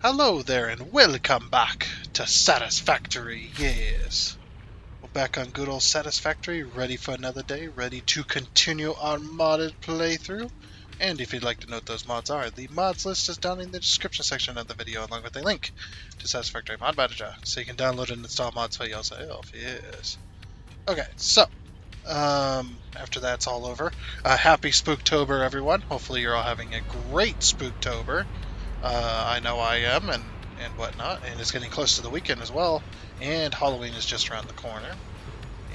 Hello there and welcome back to Satisfactory, yes. We're back on good old Satisfactory, ready for another day, ready to continue our modded playthrough. And if you'd like to know what those mods are, the mods list is down in the description section of the video along with a link to Satisfactory Mod Manager, so you can download and install mods for yourself, yes. Okay, so, after that's all over, happy Spooktober everyone. Hopefully you're all having a great Spooktober. I know I am, and whatnot, and it's getting close to the weekend as well. And Halloween is just around the corner.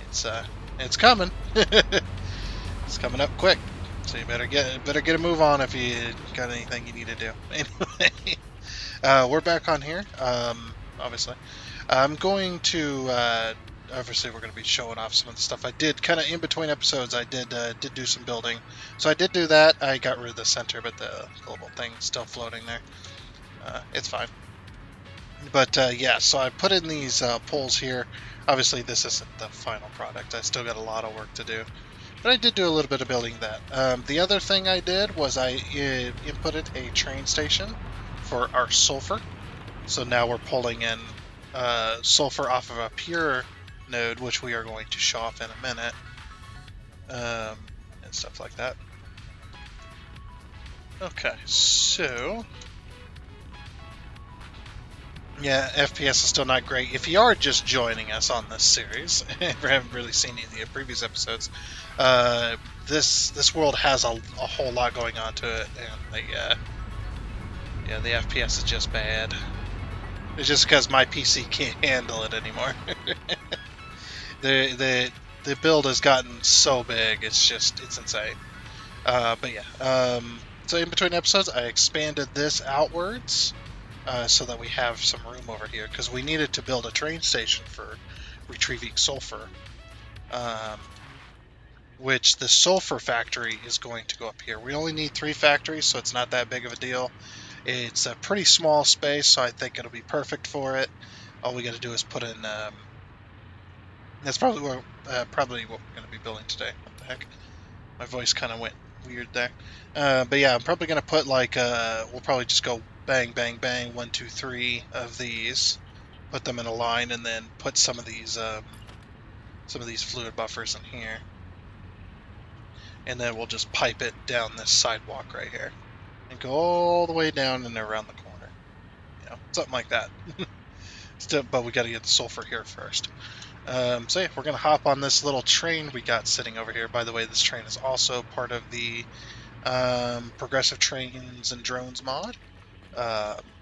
It's coming. It's coming up quick, so you better get a move on if you got anything you need to do. Anyway, we're back on here. Obviously, I'm going to. Obviously, we're going to be showing off some of the stuff I did kind of in between episodes. I did do some building, so I did do that. I got rid of the center, but the global thing's still floating there. It's fine. But yeah, so I put in these poles here. Obviously, this isn't the final product. I still got a lot of work to do. But I did do a little bit of building that. The other thing I did was I inputted a train station for our sulfur. So now we're pulling in sulfur off of a pure node, which we are going to show off in a minute. And stuff like that. Okay, so yeah, FPS is still not great. If you are just joining us on this series and haven't really seen any of the previous episodes, this world has a whole lot going on to it, and the FPS is just bad. It's just because my PC can't handle it anymore. the build has gotten so big, it's insane. But yeah, so in between episodes, I expanded this outwards. So that we have some room over here, because we needed to build a train station for retrieving sulfur, which the sulfur factory is going to go up here. We only need 3 factories, so it's not that big of a deal. It's a pretty small space, so I think it'll be perfect for it. All we got to do is put in. That's probably what we're going to be building today. What the heck? My voice kind of went weird there. But yeah, I'm probably going to put we'll probably just go bang, bang, bang, 1, 2, 3 of these, put them in a line, and then put some of these fluid buffers in here. And then we'll just pipe it down this sidewalk right here and go all the way down and around the corner. Something like that. But we got to get the sulfur here first. So yeah, we're going to hop on this little train we got sitting over here. By the way, this train is also part of the Progressive Trains and Drones mod.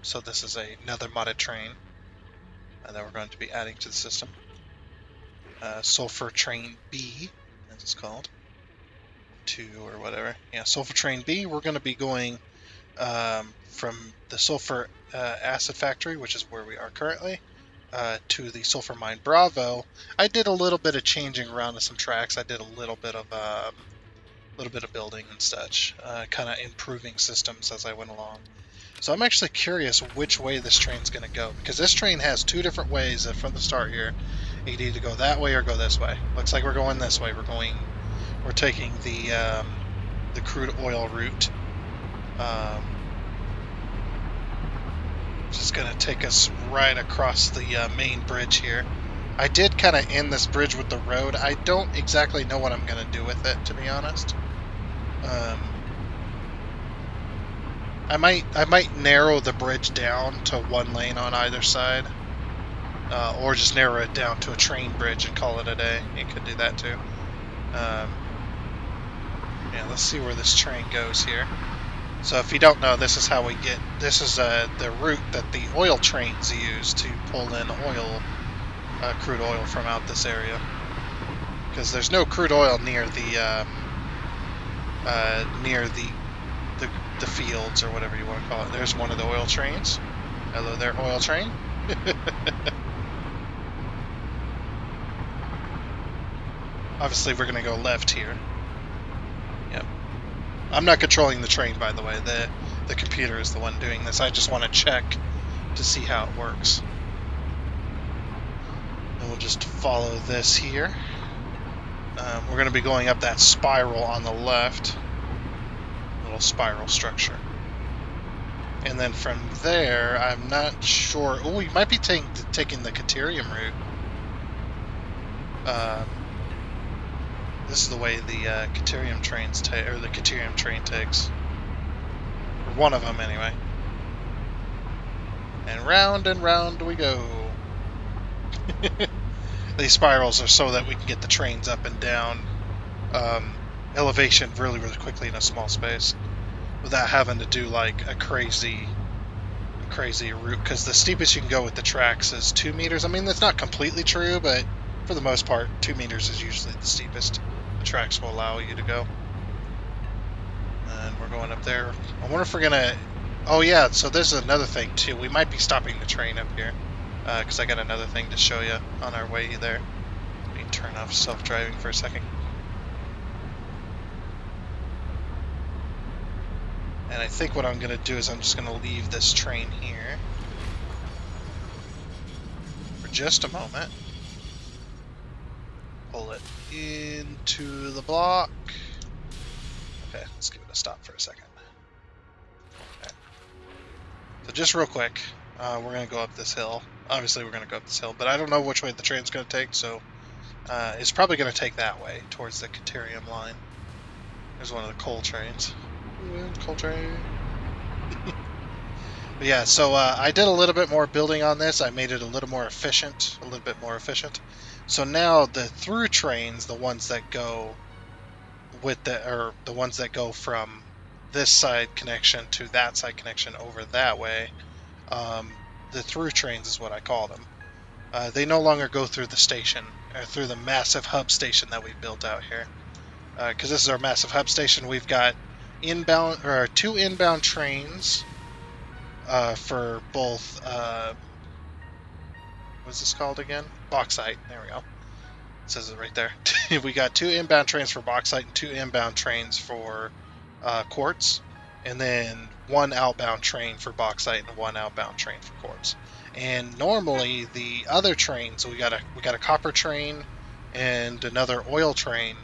So this is another modded train that we're going to be adding to the system. Sulfur Train B, as it's called. 2 or whatever. Yeah, Sulfur Train B, we're going to be going from the Sulfur Acid Factory, which is where we are currently, to the Sulfur Mine Bravo. I did a little bit of changing around to some tracks. I did a little bit of building and such, kind of improving systems as I went along. So I'm actually curious which way this train's going to go, because this train has 2 different ways from the start here. You can either go that way or go this way. Looks like we're going this way. We're taking the crude oil route. Just going to take us right across the main bridge here. I did kind of end this bridge with the road. I don't exactly know what I'm going to do with it, to be honest. I might narrow the bridge down to 1 lane on either side, or just narrow it down to a train bridge and call it a day. You could do that too. Yeah, let's see where this train goes here. So if you don't know, this is how we get. This is the route that the oil trains use to pull in crude oil from out this area. Because there's no crude oil near the fields or whatever you want to call it. There's one of the oil trains. Hello there, oil train. Obviously, we're going to go left here. Yep. I'm not controlling the train, by the way. The computer is the one doing this. I just want to check to see how it works. And we'll just follow this here. We're going to be going up that spiral on the left. Little spiral structure. And then from there, I'm not sure. Oh, we might be taking the Caterium route. This is the way the Caterium trains or the Caterium train takes, or one of them anyway. And round we go. These spirals are so that we can get the trains up and down elevation really quickly in a small space, without having to do like a crazy route, because the steepest you can go with the tracks is 2 meters. I mean, that's not completely true, but for the most part, 2 meters is usually the steepest the tracks will allow you to go. And we're going up there. I wonder if we're gonna... Oh yeah, so there's another thing too. We might be stopping the train up here, because I got another thing to show you on our way there. Let me turn off self-driving for a second. And I think what I'm going to do is I'm just going to leave this train here for just a moment. Pull it into the block. Okay, let's give it a stop for a second. Okay. So just real quick, we're going to go up this hill. Obviously we're going to go up this hill, but I don't know which way the train's going to take, so it's probably going to take that way, towards the Caterium line. There's one of the coal trains. Coal train. But yeah, so I did a little bit more building on this. I made it a little more efficient, So now the through trains, the ones that go the ones that go from this side connection to that side connection over that way, the through trains is what I call them. They no longer go through the station, or through the massive hub station that we've built out here. Because this is our massive hub station. We've got two inbound trains for both, what's this called again? Bauxite. There we go. It says it right there. We got 2 inbound trains for bauxite and 2 inbound trains for quartz, and then 1 outbound train for bauxite and 1 outbound train for quartz. And normally the other trains, we got a copper train and another oil train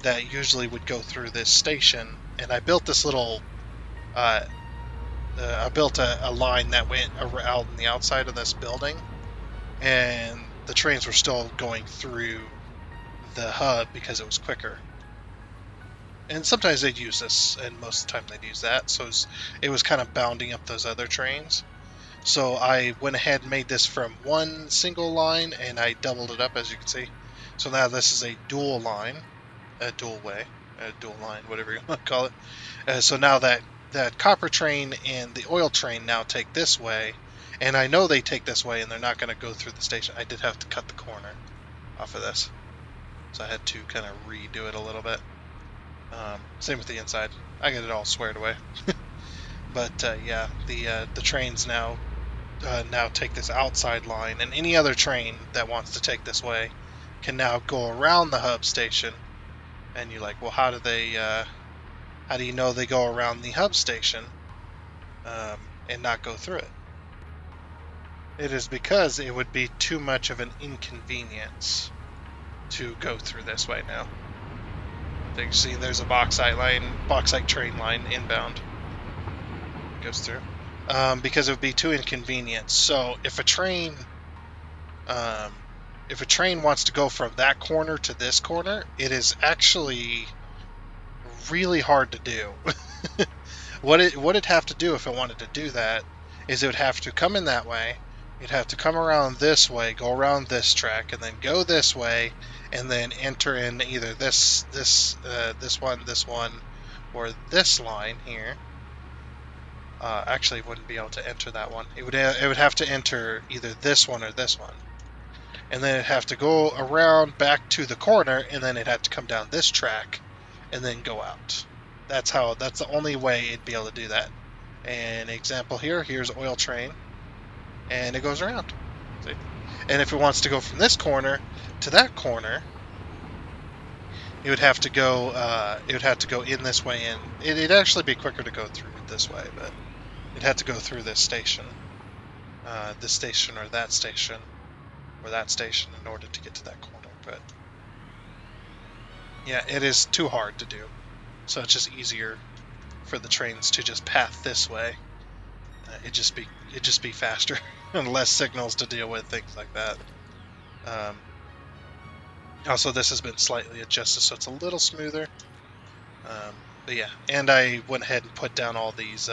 that usually would go through this station. And I built this little I built a line that went around the outside of this building, and the trains were still going through the hub because it was quicker. And sometimes they'd use this, and most of the time they'd use that, so it was kind of bounding up those other trains. So I went ahead and made this from one single line, and I doubled it up, as you can see. So now this is a dual line, a dual line, whatever you want to call it. So now that copper train and the oil train now take this way, and I know they take this way and they're not going to go through the station. I did have to cut the corner off of this, so I had to kind of redo it a little bit. Same with the inside. I got it all squared away. But yeah, the trains now take this outside line, and any other train that wants to take this way can now go around the hub station. And you're like, well, how do you know they go around the hub station and not go through it? It is because it would be too much of an inconvenience to go through this way now. You can see there's a bauxite train line inbound. It goes through. Because it would be too inconvenient. So if a train wants to go from that corner to this corner, it is actually really hard to do. What it'd have to do if it wanted to do that is it would have to come in that way. You'd have to come around this way, go around this track, and then go this way, and then enter in either this one, or this line here. Actually, it wouldn't be able to enter that one. It would have to enter either this one or this one, and then it'd have to go around back to the corner, and then it'd have to come down this track, and then go out. That's the only way it'd be able to do that. An example here's oil train, and it goes around. See? And if it wants to go from this corner to that corner, it would have to go in this way, and it'd actually be quicker to go through it this way, but it'd have to go through this station, this station or that station in order to get to that corner. But yeah, it is too hard to do. So it's just easier for the trains to just path this way it'd just be faster and less signals to deal with, things like that. Also, this has been slightly adjusted, so it's a little smoother. But yeah, and I went ahead and put down all of these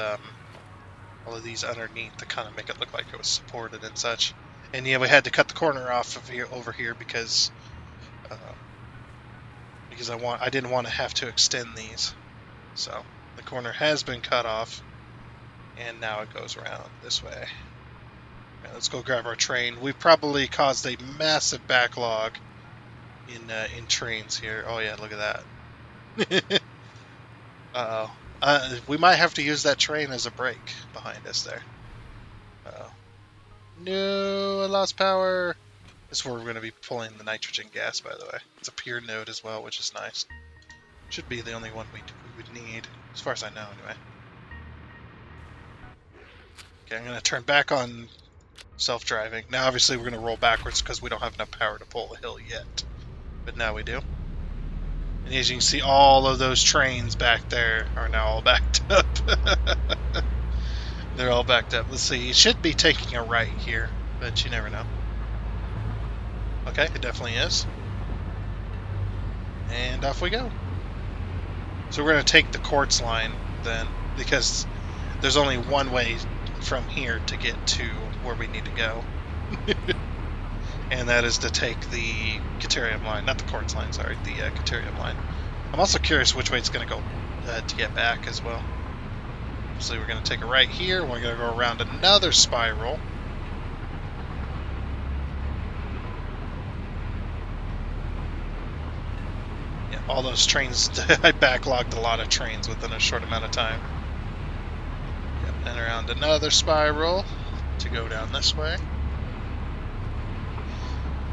underneath to kind of make it look like it was supported and such. And yeah, we had to cut the corner off of here over here because I didn't want to have to extend these. So the corner has been cut off, and now it goes around this way. Right, let's go grab our train. We probably caused a massive backlog in trains here. Oh yeah, look at that. Uh-oh. We might have to use that train as a brake behind us there. Uh-oh. No, I lost power. This is where we're going to be pulling the nitrogen gas, by the way. It's a pure node as well, which is nice. Should be the only one we would need, as far as I know, anyway. Okay, I'm going to turn back on self-driving. Now, obviously, we're going to roll backwards because we don't have enough power to pull the hill yet. But now we do. And as you can see, all of those trains back there are now all backed up. They're all backed up. Let's see. It should be taking a right here, but you never know. Okay, it definitely is. And off we go. So we're going to take the quartz line then, because there's only one way from here to get to where we need to go. And that is to take the Caterium line, not the quartz line, sorry, the Caterium line. I'm also curious which way it's going to go to get back as well. So we're going to take a right here, we're going to go around another spiral. Yeah, all those trains, I backlogged a lot of trains within a short amount of time. Yep, and around another spiral to go down this way.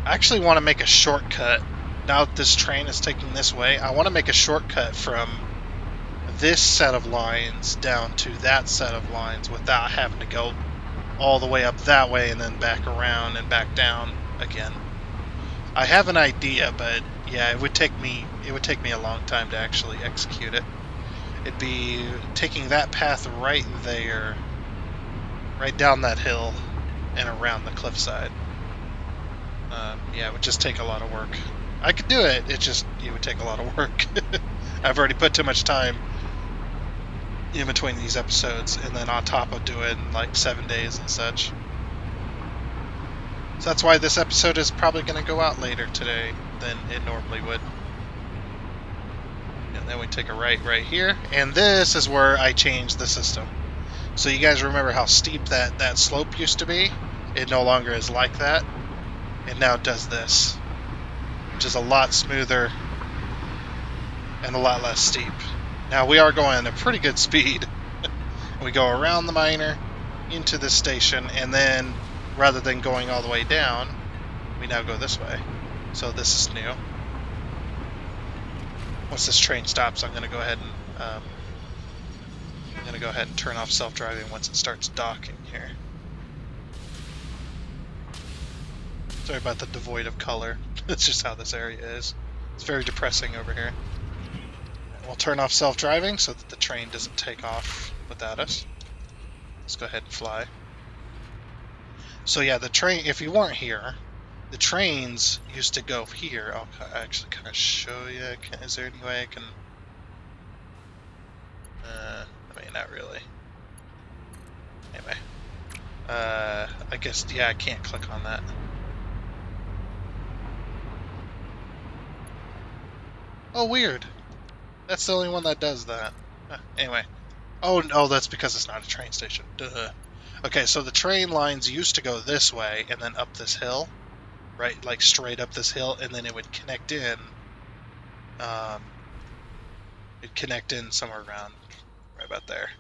I actually want to make a shortcut. Now that this train is taking this way, I want to make a shortcut from this set of lines down to that set of lines without having to go all the way up that way and then back around and back down again. I have an idea, but yeah, it would take me a long time to actually execute it. It'd be taking that path right there, right down that hill and around the cliffside. Yeah, it would just take a lot of work. I could do it, it would take a lot of work. I've already put too much time in between these episodes, and then on top of doing like 7 days and such. So that's why this episode is probably going to go out later today than it normally would. And then we take a right here, and this is where I changed the system. So you guys remember how steep that slope used to be? It no longer is like that. It now does this, which is a lot smoother and a lot less steep. Now we are going at a pretty good speed. We go around the miner into the station, and then rather than going all the way down, we now go this way. So this is new. Once this train stops, I'm going to go ahead and turn off self-driving once it starts docking here. Sorry about the devoid of color. That's just how this area is. It's very depressing over here. We'll turn off self-driving so that the train doesn't take off without us. Let's go ahead and fly. So yeah, the train, if you weren't here, the trains used to go here. I'll actually kind of show you. Is there any way I can... I mean, not really. Anyway. I guess, yeah, I can't click on that. Oh, weird. That's the only one that does that. Anyway. Oh, no, that's because it's not a train station. Duh. Okay, so the train lines used to go this way and then up this hill. Right, like straight up this hill, and then it would connect in. It'd connect in somewhere around right about there.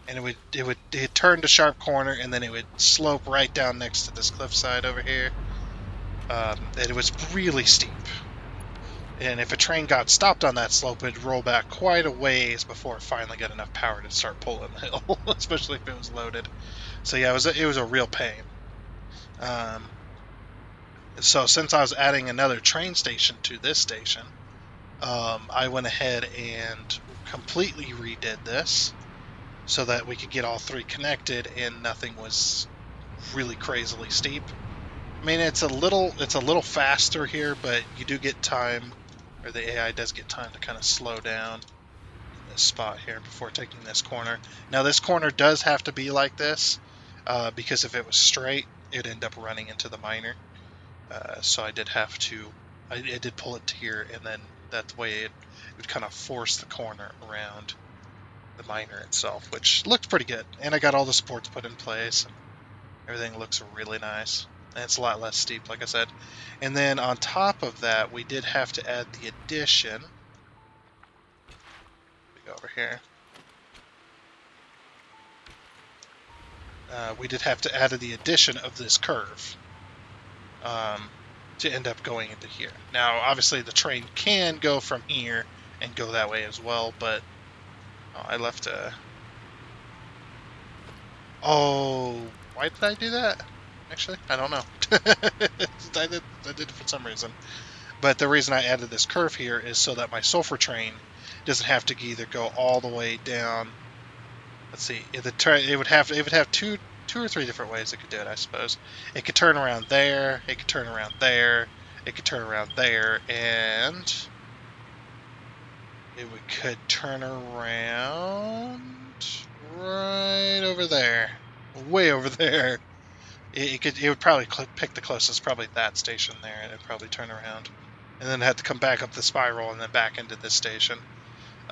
And it'd turn to sharp corner, and then it would slope right down next to this cliffside over here. And it was really steep. And if a train got stopped on that slope, it'd roll back quite a ways before it finally got enough power to start pulling the hill, especially if it was loaded. So yeah, it was a real pain. So since I was adding another train station to this station, I went ahead and completely redid this. so that we could get all three connected and nothing was really crazily steep. I mean, it's a little faster here, but you do get time, or the AI does get time to kind of slow down in this spot here before taking this corner. Now, this corner does have to be like this, because if it was straight, it'd end up running into the miner. So I did have to, I did pull it to here, and then that way it would kind of force the corner around the miner itself, which looked pretty good. And I got all the supports put in place, and everything looks really nice. And it's a lot less steep, like I said. And then on top of that, we did have to add the addition. We go over here. We did have to add the addition of this curve to end up going into here. Now, obviously, the train can go from here and go that way as well, but I left a... Oh, why did I do that? Actually, I don't know. I did it for some reason. But the reason I added this curve here is so that my sulfur train doesn't have to either go all the way down. Let's see. It would have two or three different ways it could do it, I suppose. It could turn around there. It could turn around there. It could turn around there, and it could turn around right over there, way over there. It would probably pick the closest, probably that station there, and it'd probably turn around, and then have to come back up the spiral and then back into this station.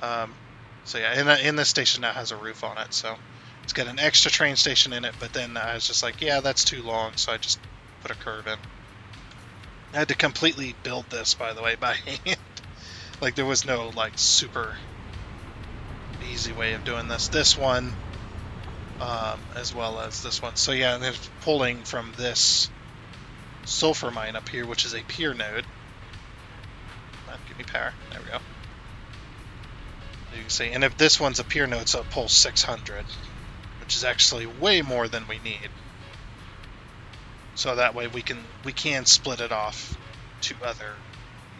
So yeah, and this station now has a roof on it, so it's got an extra train station in it. But then I was just like, yeah, that's too long, so I just put a curve in. I had to completely build this, by the way, by hand. Like, there was no like super easy way of doing this. This one. As well as this one. So yeah, and then pulling from this sulfur mine up here, which is a pier node. Give me power. There we go. You can see, and if this one's a pier node, so it pulls 600, which is actually way more than we need. So that way we can split it off to other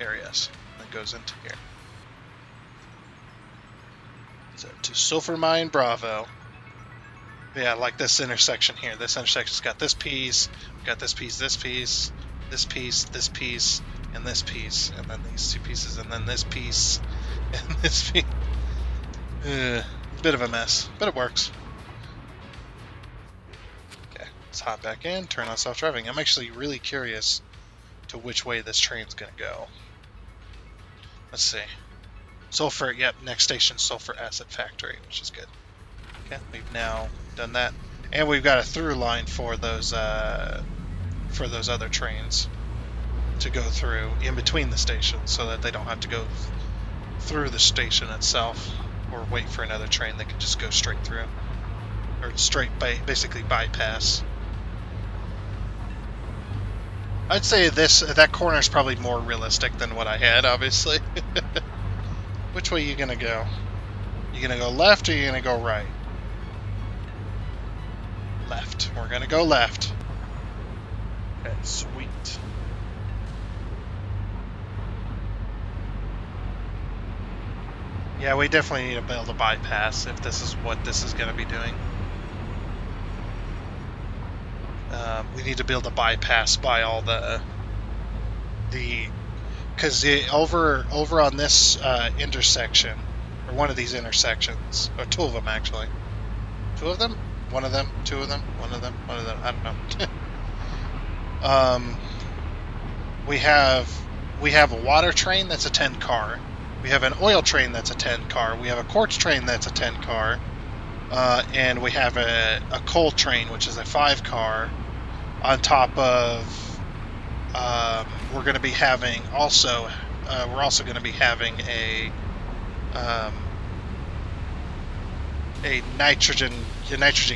areas that goes into here. So to sulfur mine Bravo. Yeah, like this intersection here. This intersection's got this piece, got this piece, this piece, this piece, this piece, and this piece, and then these two pieces, and then this piece, and this piece. Bit of a mess, but it works. Okay, let's hop back in, turn on self-driving. I'm actually really curious to which way this train's gonna go. Let's see. Sulfur, yep, next station, Sulfur Acid Factory, which is good. Okay, we've now done that, and we've got a through line for those other trains to go through in between the stations, so that they don't have to go through the station itself or wait for another train. They can just go straight through, or basically bypass. I'd say that corner is probably more realistic than what I had, obviously. Which way are you gonna go? You gonna go left, or you gonna go right? Left. We're gonna go left. Okay, sweet. Yeah, we definitely need to build a bypass if this is what this is going to be doing. We need to build a bypass by all because over on this intersection, or one of these intersections, or two of them actually. Two of them? One of them? Two of them? One of them? One of them? I don't know. We have a water train that's a 10 car. We have an oil train that's a 10 car. We have a quartz train that's a 10 car. And we have a coal train, which is a 5 car. On top of, we're going to be having also, we're also going to be having a nitrogen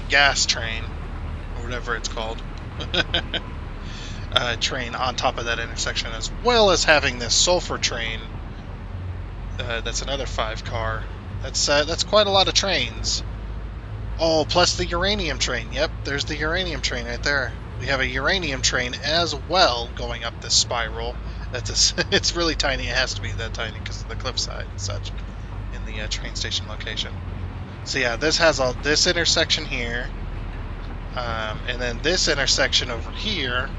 gas train, or whatever it's called. Train on top of that intersection, as well as having this sulfur train. That's another 5 car. That's quite a lot of trains. Oh, plus the uranium train. Yep, there's the uranium train right there. We have a uranium train as well going up this spiral. It's really tiny. It has to be that tiny because of the cliffside and such in the train station location. So yeah, this has all this intersection here, and then this intersection over here,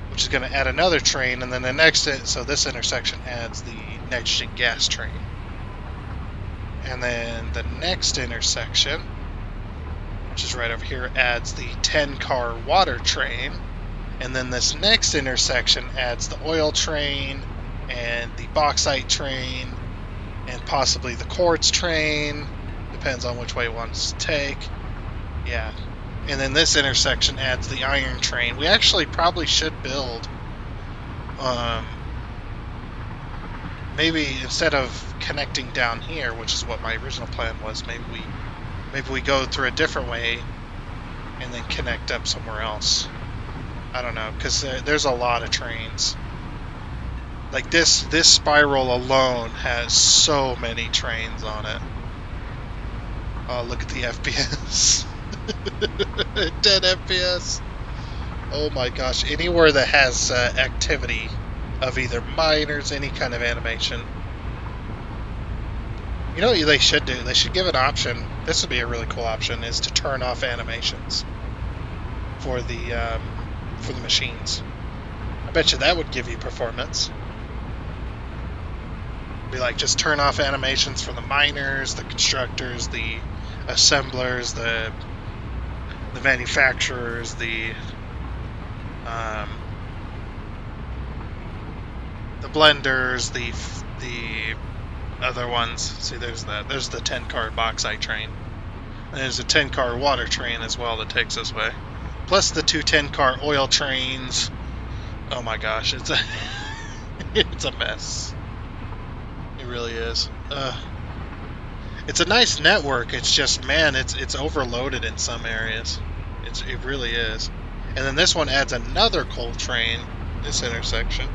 which is going to add another train, and then the next, so this intersection adds the nitrogen gas train. And then the next intersection, which is right over here, adds the 10-car water train. And then this next intersection adds the oil train and the bauxite train and possibly the quartz train. Depends on which way it wants to take. Yeah. And then this intersection adds the iron train. We actually probably should build, maybe instead of connecting down here, which is what my original plan was, maybe we go through a different way and then connect up somewhere else. I don't know, because there's a lot of trains. Like this spiral alone has so many trains on it. Oh, look at the FPS. 10 FPS. Oh my gosh. Anywhere that has activity of either miners, any kind of animation. You know what they should do? They should give an option. This would be a really cool option, is to turn off animations for the machines. I bet you that would give you performance. Be like, just turn off animations for the miners, the constructors, the assemblers, the manufacturers, the blenders, the other ones. See, there's the 10-car bauxite train. And there's a 10-car water train as well that takes this way. Plus the 2 10-car oil trains. Oh my gosh, it's a it's a mess. It really is. It's a nice network. It's just, man, it's overloaded in some areas. It really is. And then this one adds another coal train. This intersection.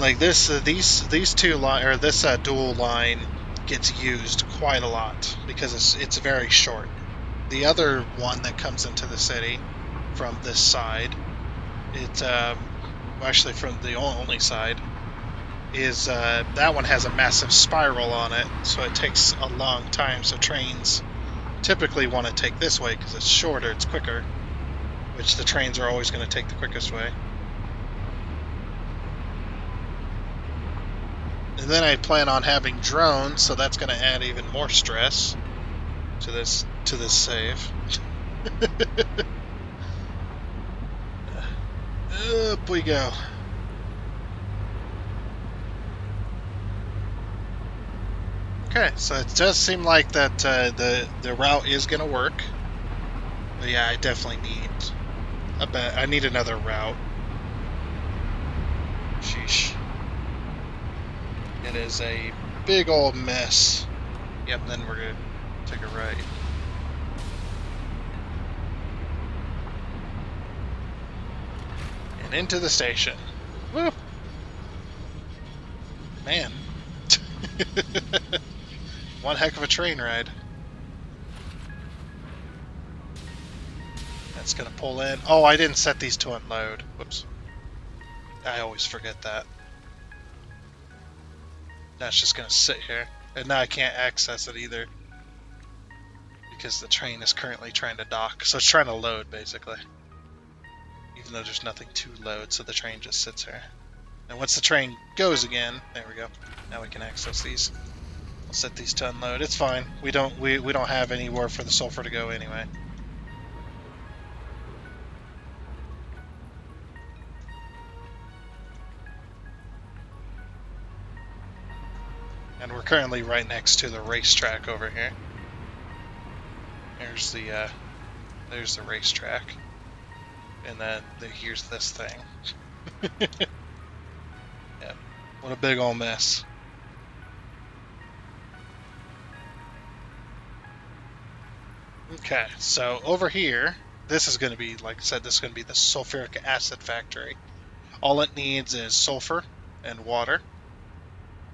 Like this, these two line, or this dual line gets used quite a lot because it's very short. The other one that comes into the city from this side, it's actually from the only side, is that one has a massive spiral on it, so it takes a long time. So trains typically want to take this way because it's shorter, it's quicker, which the trains are always going to take the quickest way. And then I plan on having drones, so that's going to add even more stress to this save. Up we go. Okay, so it does seem like that the route is going to work. But yeah, I definitely I need another route. Sheesh. It is a big old mess. Yep, then we're going to take a right. And into the station. Woo! Man. One heck of a train ride. That's going to pull in. Oh, I didn't set these to unload. Whoops. I always forget that. That's just going to sit here. And now I can't access it either. Because the train is currently trying to dock. So it's trying to load, basically. Even though there's nothing to load, so the train just sits here. And once the train goes again, there we go. Now we can access these. I'll set these to unload. It's fine. We don't have anywhere for the sulfur to go anyway. And we're currently right next to the racetrack over here. There's the racetrack. And then here's this thing. Yeah, what a big old mess. Okay, so over here, this is going to be, like I said, this is going to be the sulfuric acid factory. All it needs is sulfur and water.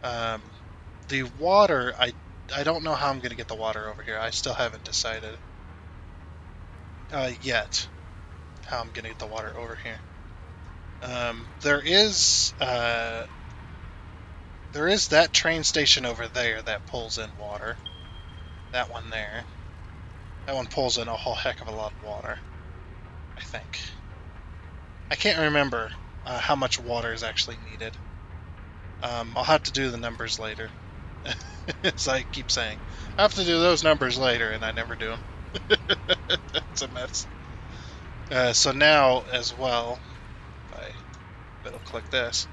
The water, I don't know how I'm going to get the water over here. I still haven't decided yet how I'm going to get the water over here. There is There is that train station over there that pulls in water. That one there. That one pulls in a whole heck of a lot of water, I think. I can't remember how much water is actually needed. I'll have to do the numbers later. As I keep saying. I have to do those numbers later, and I never do them. It's a mess. So now, as well, if I middle click this.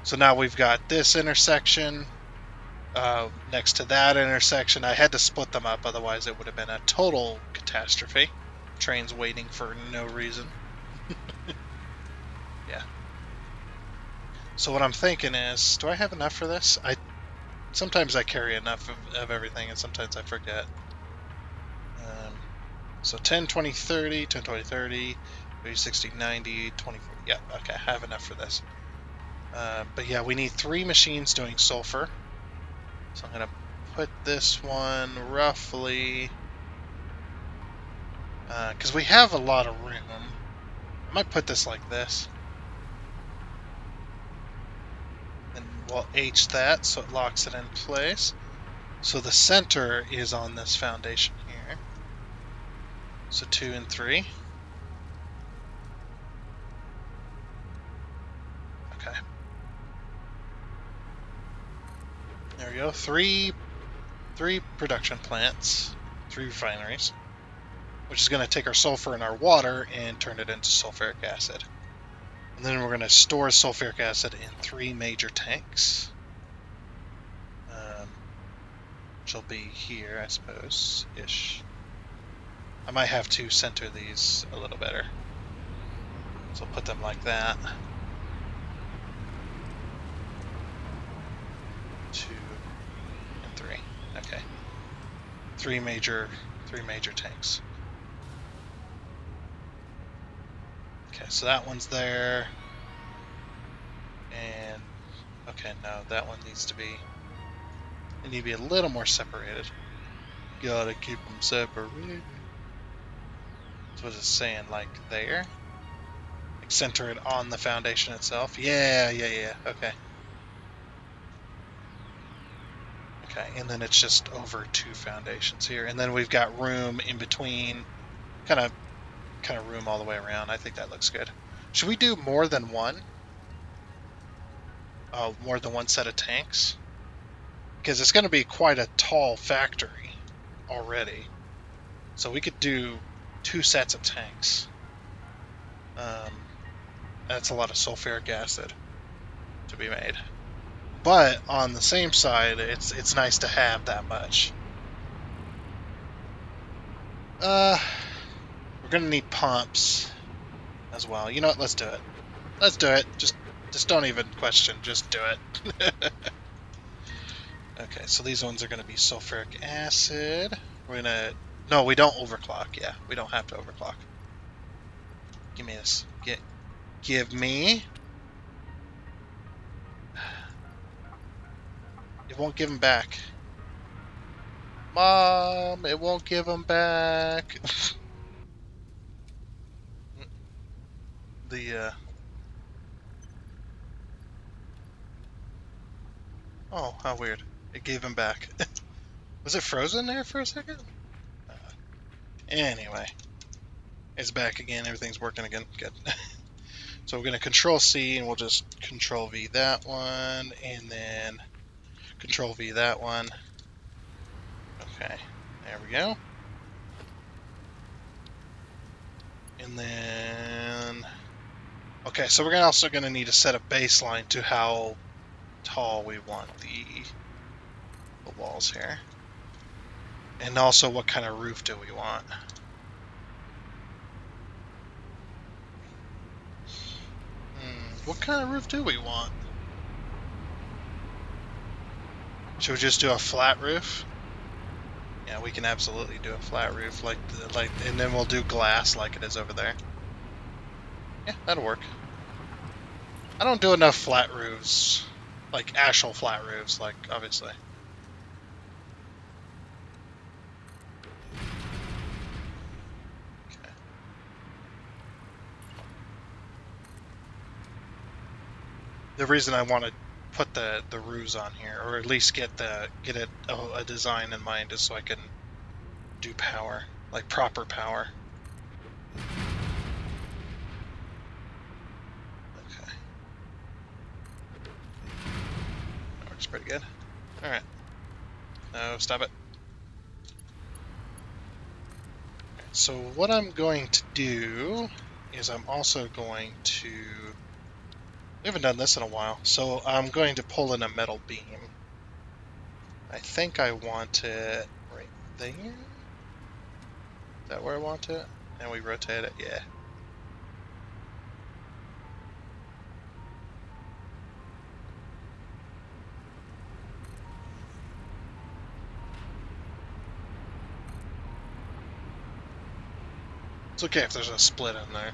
So now we've got this intersection next to that intersection. I had to split them up, otherwise it would have been a total catastrophe. Trains waiting for no reason. Yeah. So what I'm thinking is, do I have enough for this? Sometimes I carry enough of everything, and sometimes I forget. So 10, 20, 30, 10, 20, 30, 30, 60, 90, 20, 40. Yeah, okay, I have enough for this. But yeah, we need 3 machines doing sulfur. So I'm going to put this one roughly... because we have a lot of room. I might put this like this. And we'll H that so it locks it in place. So the center is on this foundation here. So 2 and 3. Okay. There we go. Three production plants, 3 refineries, which is going to take our sulfur and our water and turn it into sulfuric acid. And then we're going to store sulfuric acid in 3 major tanks, which will be here, I suppose, ish. I might have to center these a little better. So I'll put them like that. 2 and 3. Okay. 3 major tanks. Okay, so that one's there. And okay, no, that one needs to be. They need to be a little more separated. Gotta keep them separated. So what is it saying? Like there? Like center it on the foundation itself? Yeah. Okay. Okay, and then it's just over 2 foundations here. And then we've got room in between. Kind of room all the way around. I think that looks good. Should we do more than one? More than one set of tanks? Because it's going to be quite a tall factory already. So we could do 2 sets of tanks. That's a lot of sulfuric acid to be made. But on the same side, it's nice to have that much. We're going to need pumps as well. You know what? Let's do it. Let's do it. Just don't even question. Just do it. Okay, so these ones are going to be sulfuric acid. We're going to... No, we don't overclock. Yeah, we don't have to overclock. Give me this. Give me... It won't give them back. Mom, it won't give them back. Oh, how weird. It gave him back. Was it frozen there for a second? Anyway. It's back again. Everything's working again. Good. So we're going to Control C, and we'll just Control V that one, and then Control V that one. Okay. There we go. And then... Okay, so we're also going to need to set a baseline to how tall we want the walls here. And also what kind of roof do we want. What kind of roof do we want? Should we just do a flat roof? Yeah, we can absolutely do a flat roof, and then we'll do glass like it is over there. Yeah, that'll work. I don't do enough flat roofs, like actual flat roofs, like obviously. Okay. The reason I want to put the ruse on here, or at least get a design in mind, just so I can do power, like proper power. Okay, that works pretty good. All right, no, stop it. So what I'm going to do is I'm also going to, we haven't done this in a while, so I'm going to pull in a metal beam. I think I want it right there. Is that where I want it? And we rotate it, yeah. It's okay if there's a split in there.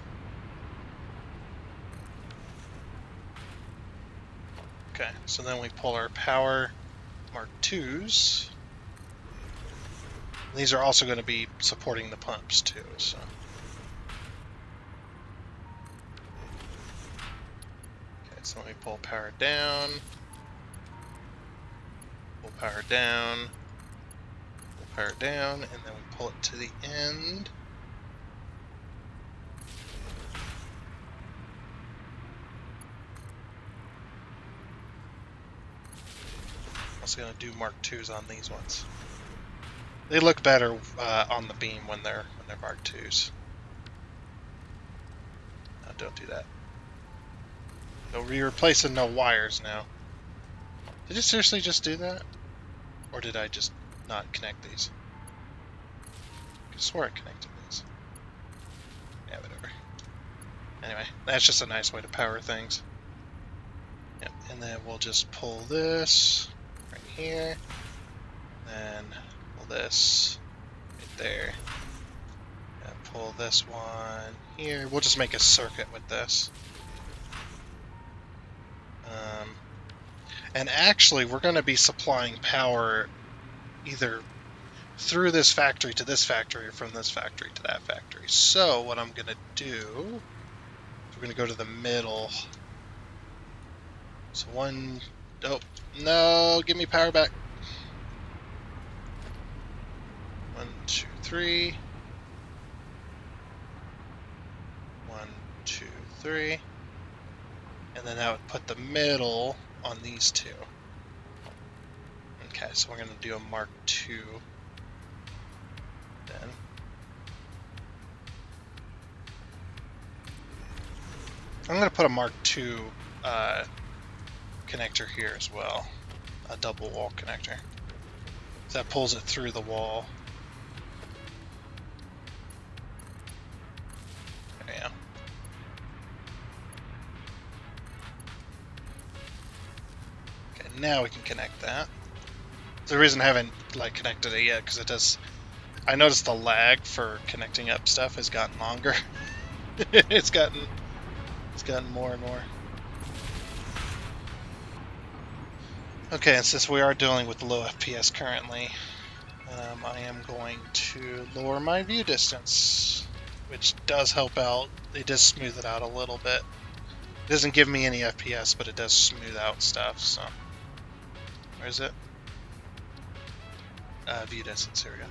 Okay, so then we pull our power Mark IIs. These are also going to be supporting the pumps too, so. Okay, so let me pull power down. Pull power down. Pull power down, and then we pull it to the end. Also going to do Mark IIs on these ones. They look better on the beam when they're Mark IIs. No, don't do that. So we're replacing no wires now. Did you seriously just do that? Or did I just not connect these? I swear I connected these. Yeah, whatever. Anyway, that's just a nice way to power things. Yep, and then we'll just pull this right here. Then pull this right there. And pull this one here. We'll just make a circuit with this. And actually, we're going to be supplying power either through this factory to this factory or from this factory to that factory. So what I'm going to do, we're going to go to the middle. So one, oh, no, give me power back. 1, 2, 3. 1, 2, 3. And then that would put the middle on these two. Okay, so we're going to do a Mark II then. I'm going to put a Mark II connector here as well, a double wall connector. So that pulls it through the wall. There we go. Okay, now we can connect that. The reason I haven't connected it yet, because it does. I noticed the lag for connecting up stuff has gotten longer. it's gotten more and more. Okay, and since we are dealing with low FPS currently, I am going to lower my view distance, which does help out. It does smooth it out a little bit. It doesn't give me any FPS, but it does smooth out stuff. So, where is it? View distance. Here we go.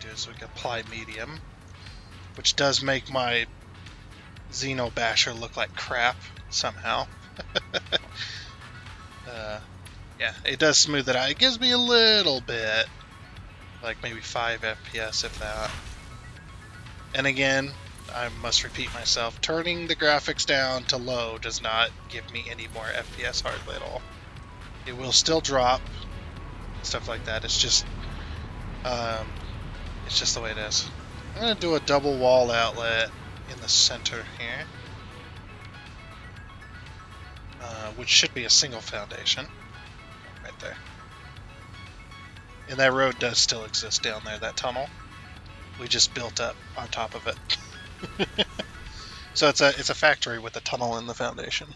Do is we can apply medium, which does make my Xeno Basher look like crap somehow. Yeah, it does smooth it out. It gives me a little bit, like maybe 5 FPS if that. And again, I must repeat myself, turning the graphics down to low does not give me any more FPS hardly at all. It will still drop, stuff like that. It's just the way it is. I'm going to do a double wall outlet in the center here, which should be a single foundation. Right there. And that road does still exist down there, that tunnel. We just built up on top of it. So it's a factory with a tunnel in the foundation.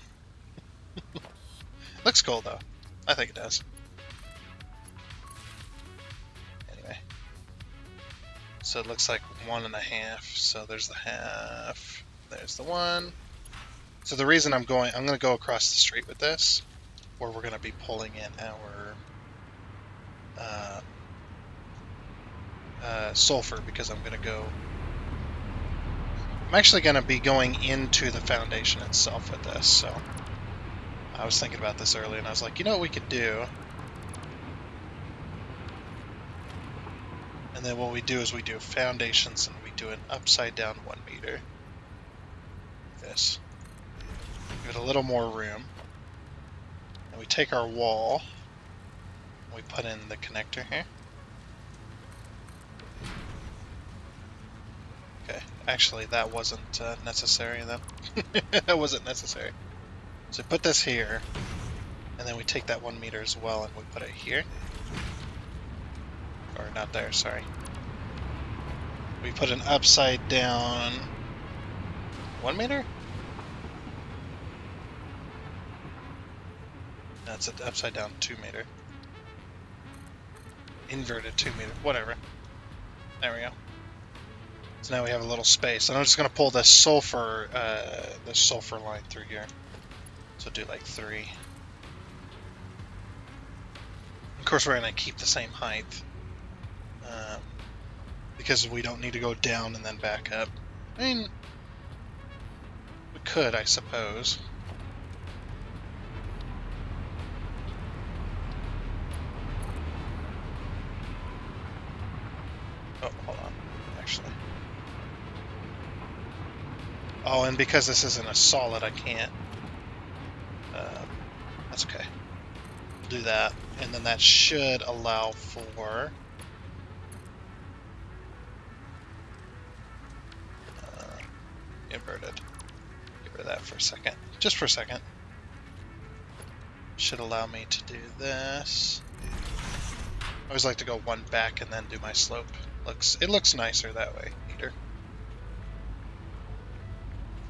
Looks cool though. I think it does. Anyway. So it looks like 1.5. So there's the half. There's the 1. So the reason I'm going to go across the street with this, where we're going to be pulling in our sulfur, because I'm actually going to be going into the foundation itself with this. So I was thinking about this earlier, and I was like, you know what we could do? And then what we do is we do foundations, and we do an upside down 1 meter. Like this. Give it a little more room. And we take our wall, and we put in the connector here. Okay, actually that wasn't necessary then. That wasn't necessary. So put this here, and then we take that 1 meter as well, and we put it here. Or not there, sorry. We put an upside down 1 meter? That's an upside down 2 meter. Inverted 2 meter, whatever. There we go. So now we have a little space. And I'm just going to pull this sulfur line through here. So do like 3. Of course, we're going to keep the same height. Because we don't need to go down and then back up. I mean, we could, I suppose. Oh, hold on, actually. Oh, and because this isn't a solid, I can't. That's okay. We'll do that, and then that should allow for... inverted. Get rid of that for a second. Just for a second. Should allow me to do this. I always like to go 1 back and then do my slope. It looks nicer that way, neater.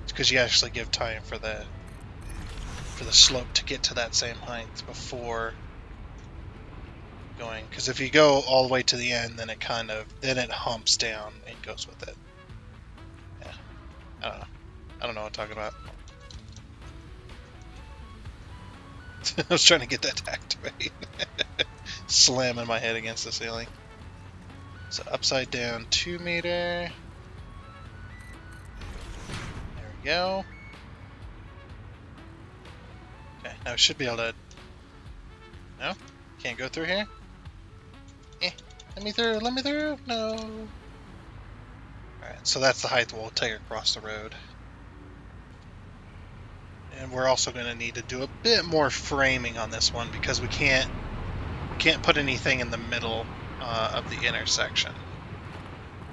It's because you actually give time for the slope to get to that same height before going. Because if you go all the way to the end, then it humps down and goes with it. Yeah, I don't know what I'm talking about. I was trying to get that to activate. Slamming my head against the ceiling. So upside down 2 meter. There we go. Okay, now we should be able to... No? Can't go through here? Let me through, no! Alright, so that's the height we'll take across the road. And we're also going to need to do a bit more framing on this one because we can't put anything in the middle of the intersection.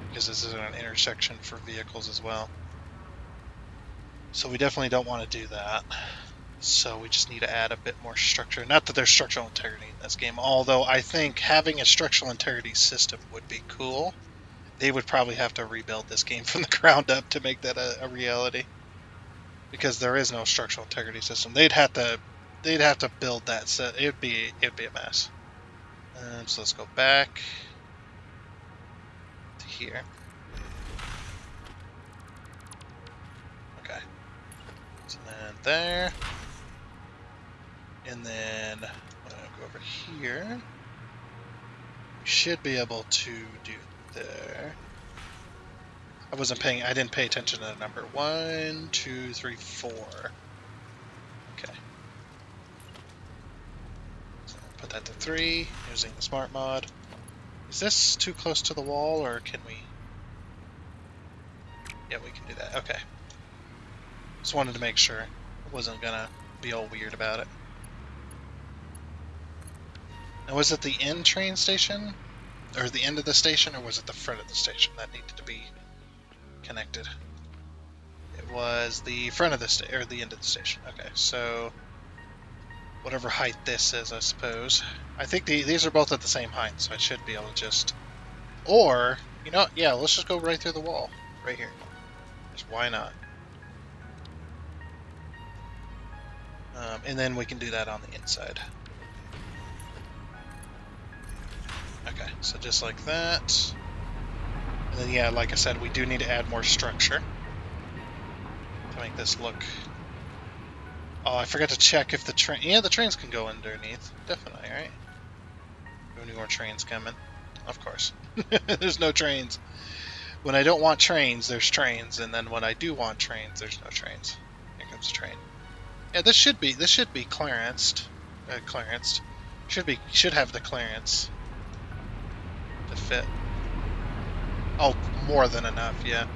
Because this is an intersection for vehicles as well. So we definitely don't want to do that. So we just need to add a bit more structure. Not that there's structural integrity in this game, although I think having a structural integrity system would be cool. They would probably have to rebuild this game from the ground up to make that a reality. Because there is no structural integrity system. They'd have to build that set. It'd be a mess. So let's go back to here. Okay. So then there. And then I'm going to go over here. We should be able to do there. I didn't pay attention to the number. 1, 2, 3, 4. Okay. So put that to 3 using the smart mod. Is this too close to the wall, or can we? Yeah, we can do that. Okay. Just wanted to make sure I wasn't gonna be all weird about it. Now, was it the end train station, or the end of the station, or was it the front of the station that needed to be connected? It was the front of the or the end of the station. Okay, so whatever height this is, I suppose. I think these are both at the same height, so I should be able to just... Or, you know what? Yeah, let's just go right through the wall. Right here. Just why not? And then we can do that on the inside. Okay, so just like that. And then, yeah, like I said, we do need to add more structure to make this look Oh, I forgot to check if the train... Yeah, the trains can go underneath. Definitely, right? Any more trains coming? Of course. There's no trains. When I don't want trains, there's trains, and then when I do want trains, there's no trains. Here comes a train. Yeah, this should be clearanced. Clearanced. Should have the clearance to fit. Oh, more than enough, yeah.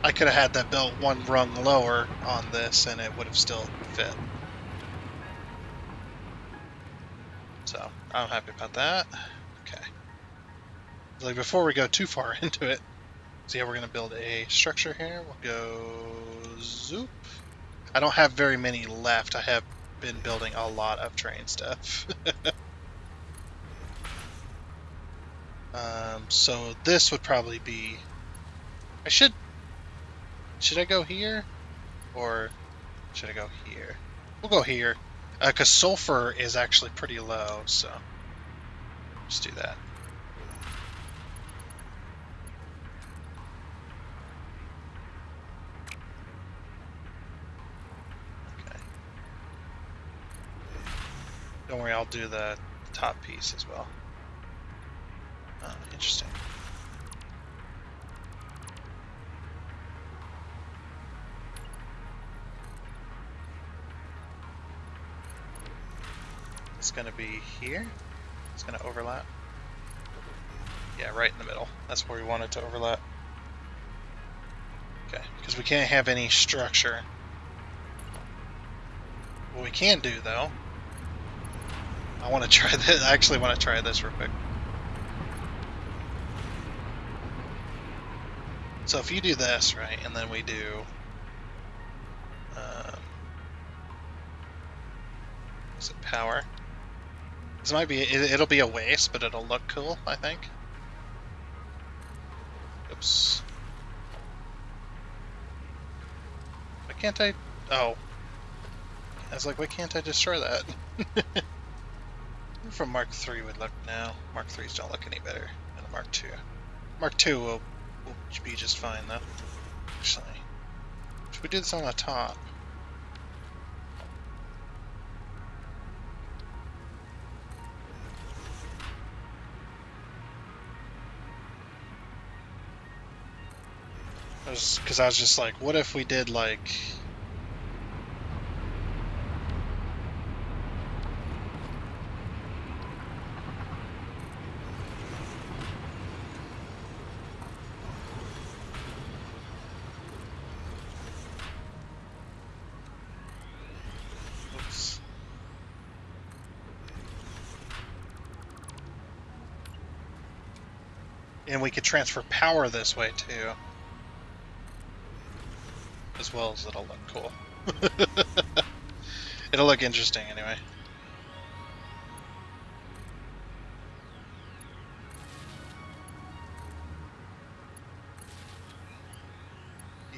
I could have had that built one rung lower on this, and it would have still fit. So, I'm happy about that. Okay. Like, before we go too far into it, so yeah, we're going to build a structure here. We'll go zoop. I don't have very many left. I have been building a lot of train stuff. So this would probably be... Should I go here? Or should I go here? We'll go here. Because sulfur is actually pretty low, so let's do that. Okay. Don't worry, I'll do the top piece as well. Interesting. It's going to be here. It's going to overlap. Yeah, right in the middle. That's where we want it to overlap. Okay, because we can't have any structure. What we can do, though, I want to try this. I actually want to try this real quick. So if you do this, right, and then we do... is it power? This might be... It'll be a waste, but it'll look cool, I think. Oops. Why can't I... Oh. I was like, why can't I destroy that? From Mark III would look now. Mark IIIs don't look any better than a Mark II. Mark II will be just fine, though. Actually, should we do this on the top? Because I was just like, what if we did like... Oops. And we could transfer power this way too. As well as it'll look cool. It'll look interesting anyway.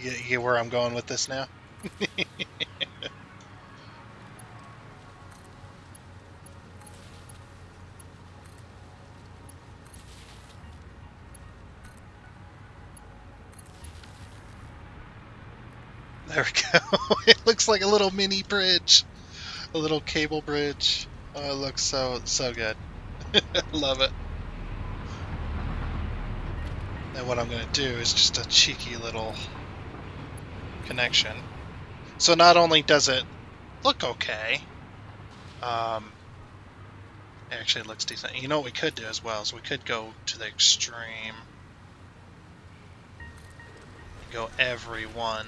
You get where I'm going with this now? There we go. It looks like a little mini bridge. A little cable bridge. Oh, it looks so good. Love it. And what I'm going to do is just a cheeky little connection. So not only does it look okay, actually it looks decent. You know what we could do as well is we could go to the extreme. Go every one.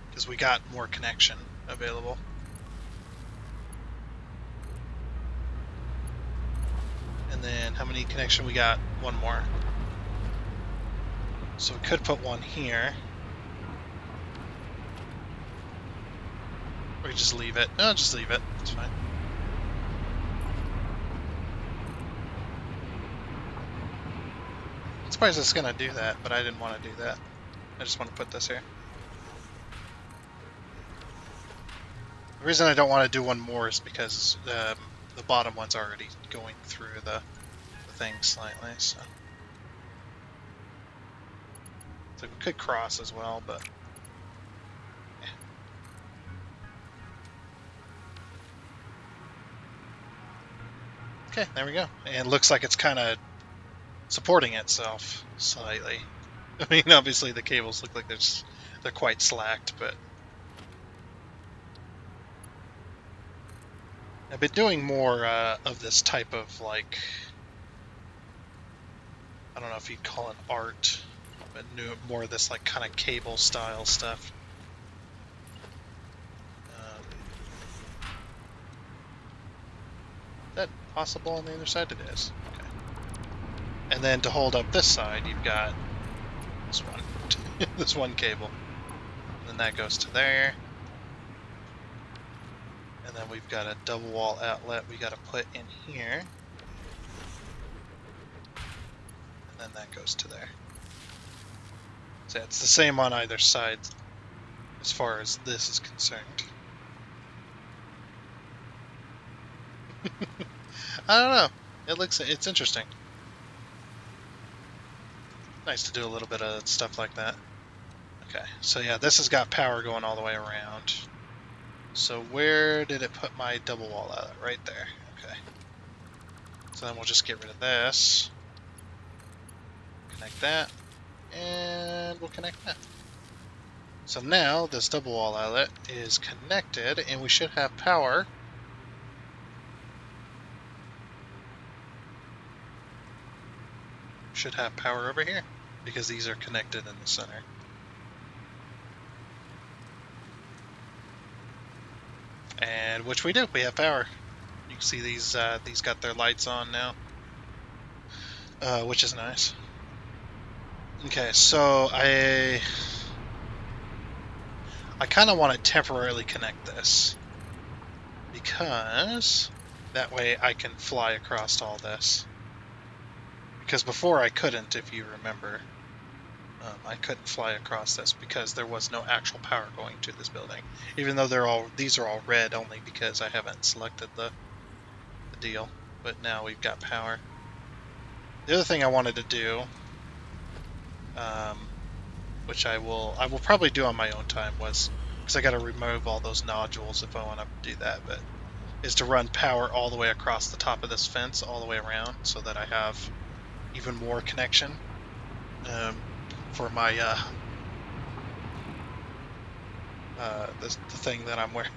Because we got more connection available. And then how many connection we got? One more. So we could put one here. Or just leave it. No, just leave it. It's fine. I'm surprised it's going to do that, but I didn't want to do that. I just want to put this here. The reason I don't want to do one more is because the bottom one's already going through the thing slightly, so. So we could cross as well, but okay, there we go. And it looks like it's kind of supporting itself slightly. I mean, obviously the cables look like they're quite slacked, but I've been doing more of this type of, like, I don't know if you'd call it art, but more of this like kind of cable style stuff. Is that possible on the other side? It is. Okay. And then to hold up this side, you've got this one, this one cable, and then that goes to there. And then we've got a double wall outlet we got to put in here. And then that goes to there. So it's the same on either side as far as this is concerned. I don't know. It's interesting. Nice to do a little bit of stuff like that. Okay, so yeah, this has got power going all the way around. So where did it put my double wall outlet? Right there. Okay. So then we'll just get rid of this. Connect that. And we'll connect that. So now this double wall outlet is connected and we should have power. Should have power over here because these are connected in the center. And which we do. We have power. You can see these got their lights on now, which is nice. Okay, so I kind of want to temporarily connect this because that way I can fly across all this. Because before I couldn't, if you remember, I couldn't fly across this because there was no actual power going to this building. Even though these are all red only because I haven't selected the deal. But now we've got power. The other thing I wanted to do, which I will probably do on my own time, was because I got to remove all those nodules if I want to do that, but is to run power all the way across the top of this fence all the way around so that I have even more connection for my the thing that I'm wearing,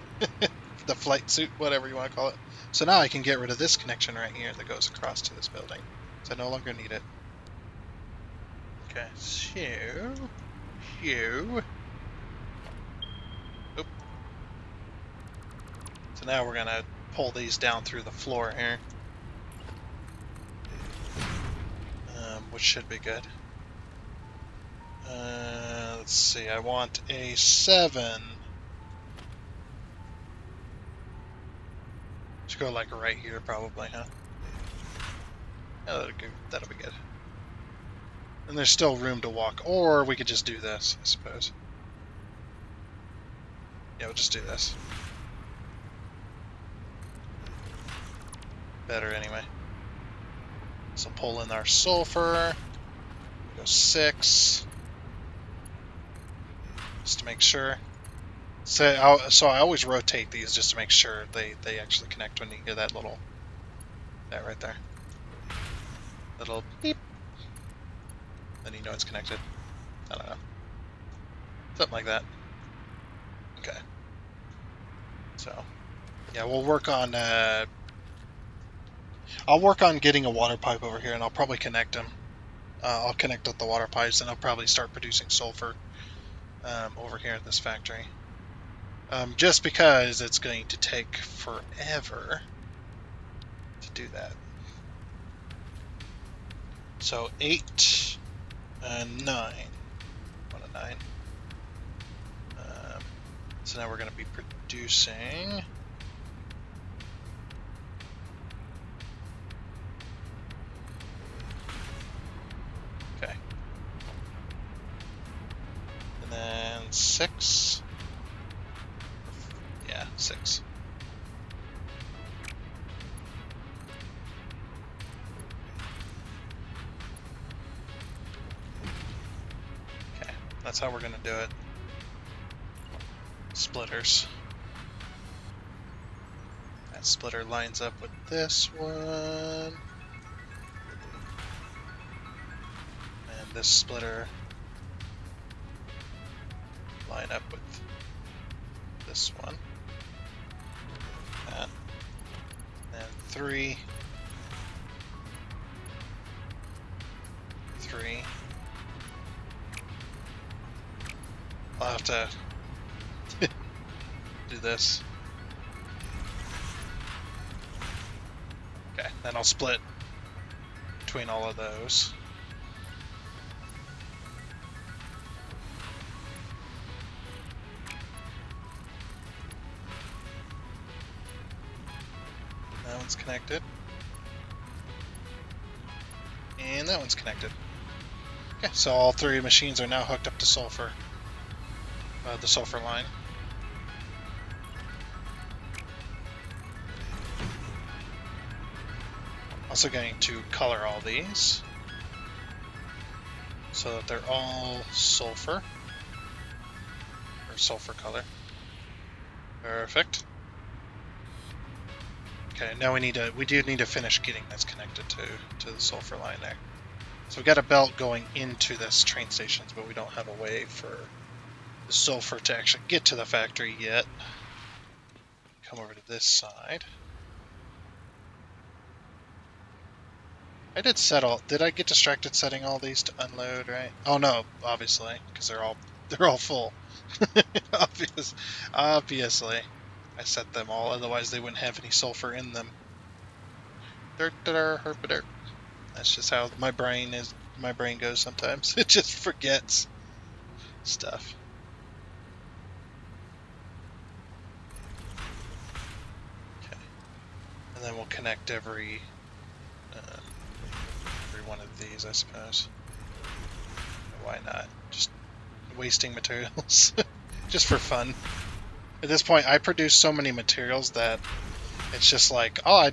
the flight suit, whatever you want to call it. So now I can get rid of this connection right here that goes across to this building. So I no longer need it. Okay, so oop. So now we're gonna pull these down through the floor here, which should be good. Let's see, I want a 7. Should go like right here probably, huh? Yeah, that'll be good. And there's still room to walk, or we could just do this, I suppose. Yeah, we'll just do this. Better anyway. So pull in our sulfur. Go 6. Just to make sure. So I always rotate these just to make sure they actually connect when you hear that right there. Little beep. Then you know it's connected. I don't know. Something like that. Okay. So, yeah, we'll work on... I'll work on getting a water pipe over here, and I'll probably connect them. I'll connect up the water pipes, and I'll probably start producing sulfur over here at this factory. Just because it's going to take forever to do that. So 8 and 9. 1 and 9. So now we're going to be producing... Okay. And then 6. Yeah, 6. Okay. That's how we're going to do it. Splitters. That splitter lines up with this one. And this splitter line up with this one. And 3. 3. I'll have to do this. Okay, then I'll split between all of those. That one's connected. And that one's connected. Okay, so all 3 machines are now hooked up to sulfur. The sulfur line. Also going to color all these so that they're all sulfur, or sulfur color. Perfect. Okay, now we do need to finish getting this connected to the sulfur line there. So we've got a belt going into this train stations, but we don't have a way for the sulfur to actually get to the factory yet. Come over to this side. Did I get distracted setting all these to unload, right? Oh no, obviously, because they're all full. Obviously. I set them all, otherwise they wouldn't have any sulfur in them. That's just how my brain goes sometimes. It just forgets stuff. Okay. And then we'll connect every one of these, I suppose. Why not? Just wasting materials. Just for fun. At this point, I produce so many materials that it's just like, oh,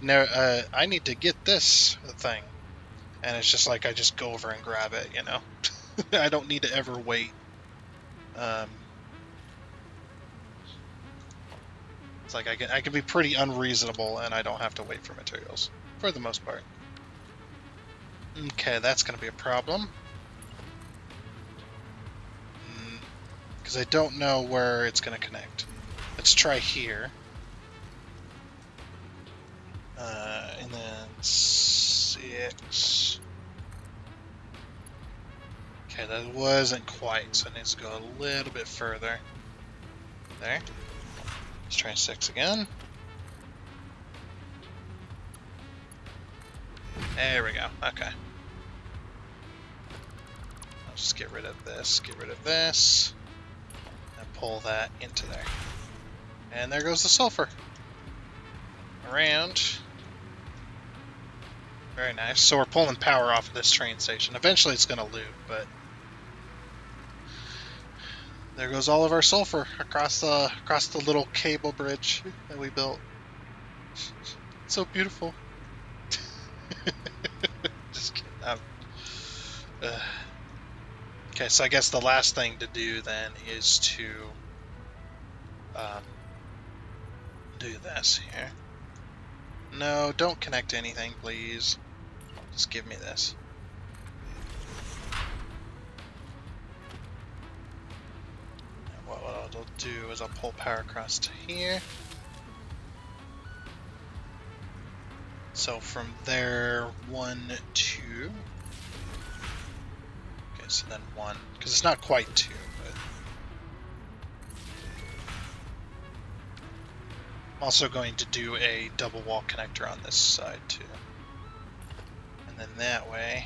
I need to get this thing. And it's just like, I just go over and grab it, you know? I don't need to ever wait. It's like I can be pretty unreasonable and I don't have to wait for materials. For the most part. Okay, that's going to be a problem. Because I don't know where it's going to connect. Let's try here. And then 6. Okay, that wasn't quite, so it needs to go a little bit further. There. Let's try 6 again. There we go. Okay. I'll just get rid of this, and pull that into there. And there goes the sulfur. Around. Very nice. So we're pulling power off of this train station. Eventually it's going to loop, but there goes all of our sulfur across the little cable bridge that we built. So beautiful. Just kidding. Okay, so I guess the last thing to do then is to do this here. No, don't connect anything, please. Just give me this. And what I'll do is I'll pull power across to here. So from there, 1, 2. Okay, so then 1, because it's not quite 2, but I'm also going to do a double wall connector on this side too. And then that way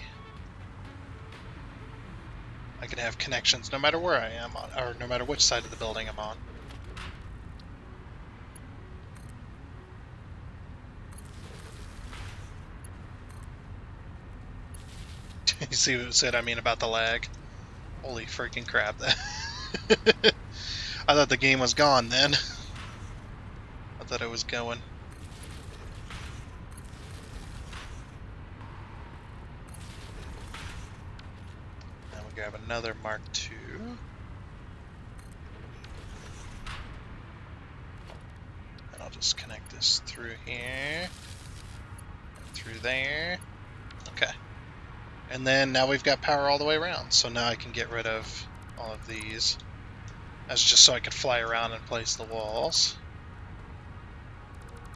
I can have connections no matter where I am on, or no matter which side of the building I'm on. You see what I mean about the lag? Holy freaking crap. I thought the game was gone then. I thought it was going. Now we grab another Mark II. just connect this through here, through there. Okay. And then now we've got power all the way around. So now I can get rid of all of these. That's just so I can fly around and place the walls.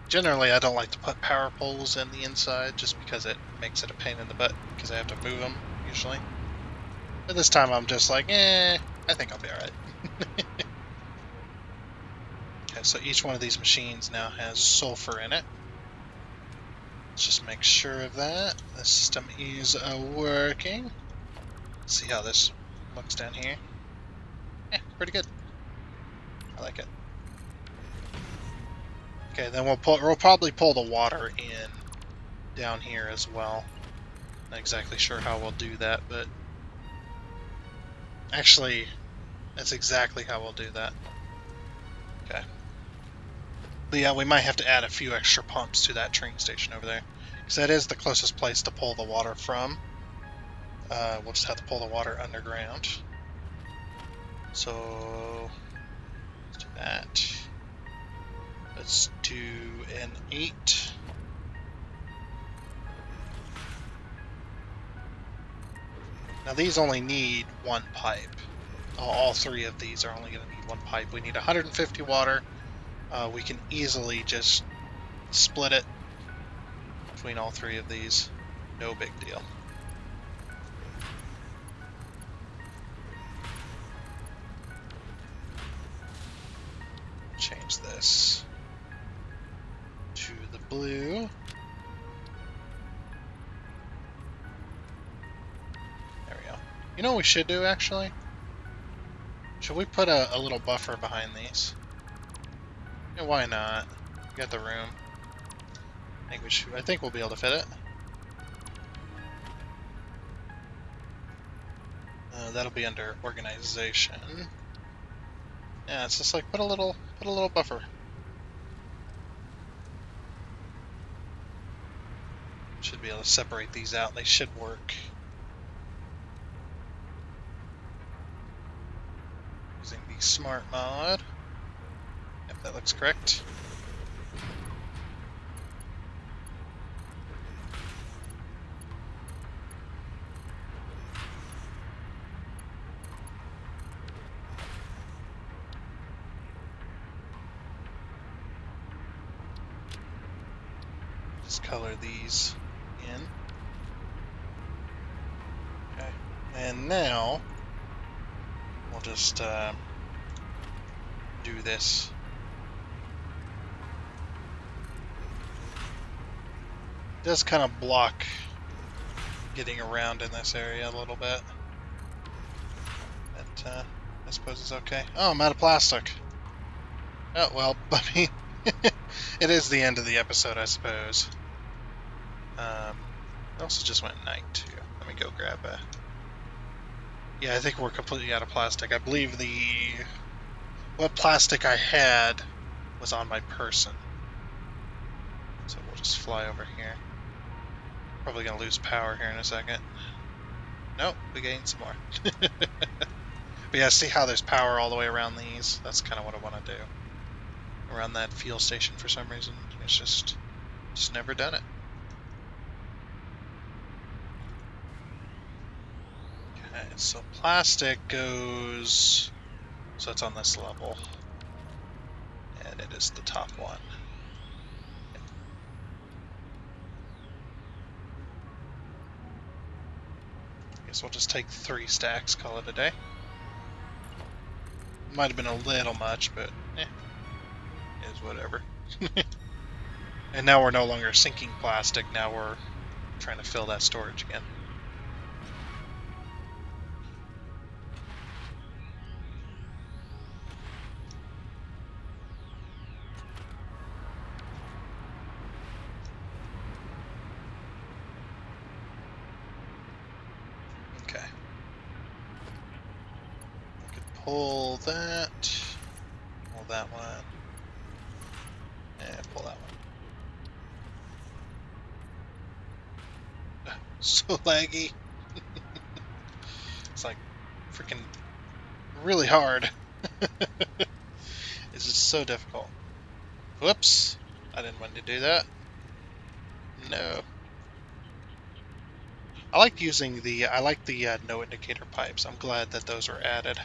Generally, I don't like to put power poles in the inside just because it makes it a pain in the butt because I have to move them usually. But this time I'm just like, I think I'll be alright. Okay, so each one of these machines now has sulfur in it. Let's just make sure of that. The system is working. Let's see how this looks down here. Pretty good. I like it. Okay, then we'll probably pull the water in down here as well. Not exactly sure how we'll do that, but actually, that's exactly how we'll do that. Okay. But yeah, we might have to add a few extra pumps to that train station over there, because that is the closest place to pull the water from. We'll just have to pull the water underground. So let's do that. Let's do an 8. Now these only need one pipe. All 3 of these are only going to need one pipe. We need 150 water. We can easily just split it between all 3 of these. No big deal. Change this to the blue. There we go. You know what we should do, actually? Should we put a little buffer behind these? Yeah, why not? We got the room. I think we'll be able to fit it. That'll be under organization. Yeah, it's just like put a little buffer. Should be able to separate these out. They should work. Using the smart mod. If that looks correct. Just color these in. Okay. And now we'll just do this. It does kind of block getting around in this area a little bit. But I suppose it's okay. Oh, I'm out of plastic. Oh, well, I mean, it is the end of the episode, I suppose. It also just went night, too. Let me go grab a... Yeah, I think we're completely out of plastic. I believe what plastic I had was on my person. So we'll just fly over here. Probably going to lose power here in a second. Nope, we gained some more. But yeah, see how there's power all the way around these? That's kind of what I want to do. Around that fuel station for some reason. It's just never done it. Okay, so plastic goes... So it's on this level. And it is the top one. Guess we'll just take 3 stacks, call it a day. Might have been a little much, but is whatever. And now we're no longer sinking plastic, now we're trying to fill that storage again. Okay. I could pull that, pull that one, and pull that one. So laggy. It's like freaking really hard. It's just so difficult. Whoops. I didn't want to do that. No. I like the no indicator pipes. I'm glad that those were added.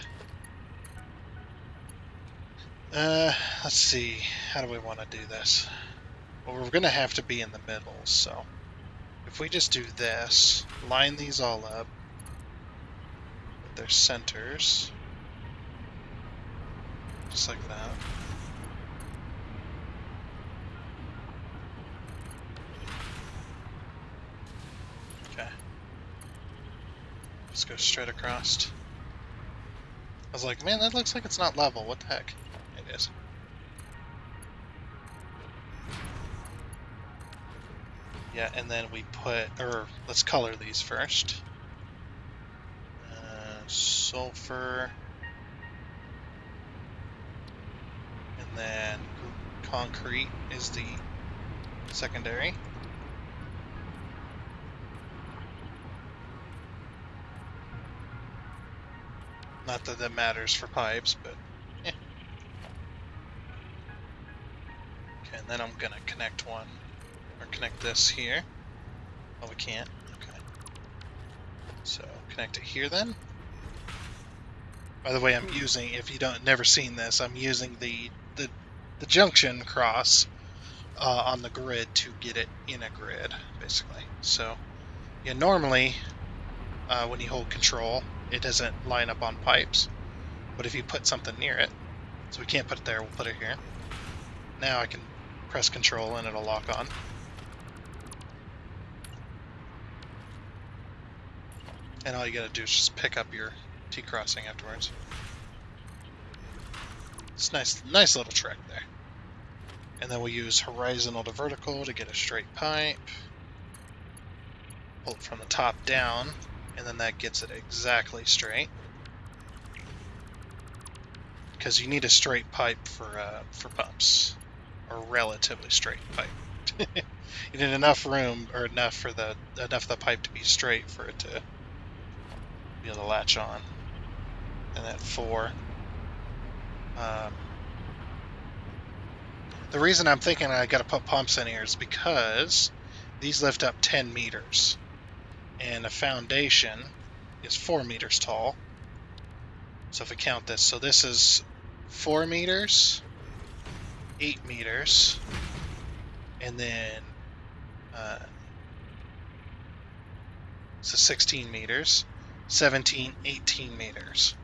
Let's see. How do we want to do this? Well, we're going to have to be in the middle, so if we just do this, line these all up with their centers, just like that. Okay. Just go straight across. I was like, man, that looks like it's not level. What the heck? It is. Yeah, and then we let's color these first. Sulfur. And then concrete is the secondary. Not that that matters for pipes, but yeah. Okay, and then I'm gonna connect one, or connect this here. Oh, we can't. Okay. So connect it here then. By the way, I'm using, if you never seen this, I'm using the junction cross on the grid to get it in a grid, basically. So yeah, normally when you hold control, it doesn't line up on pipes, but if you put something near it, so we can't put it there, we'll put it here. Now I can press control and it'll lock on. And all you gotta do is just pick up your T-crossing afterwards. It's nice little trick there. And then we'll use horizontal to vertical to get a straight pipe. Pull it from the top down, and then that gets it exactly straight. Because you need a straight pipe for pumps, or relatively straight pipe. You need enough room, or enough of the pipe to be straight for it to be able to latch on. And that 4. The reason I'm thinking I got to put pumps in here is because these lift up 10 meters, and a foundation is 4 meters tall. So if we count this, so this is 4 meters, 8 meters, and then so 16 meters, 17, 18 meters.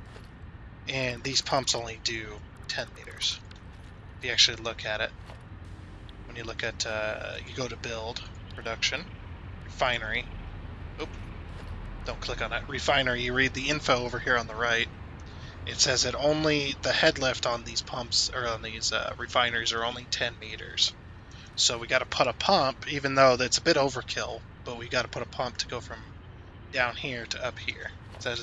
And these pumps only do 10 meters. If you actually look at it, when you look at, you go to build, production, refinery. Oop, don't click on that. Refinery, you read the info over here on the right. It says that only the head lift on these pumps, or on these refineries, are only 10 meters. So we got to put a pump, even though that's a bit overkill, but we got to put a pump to go from down here to up here. That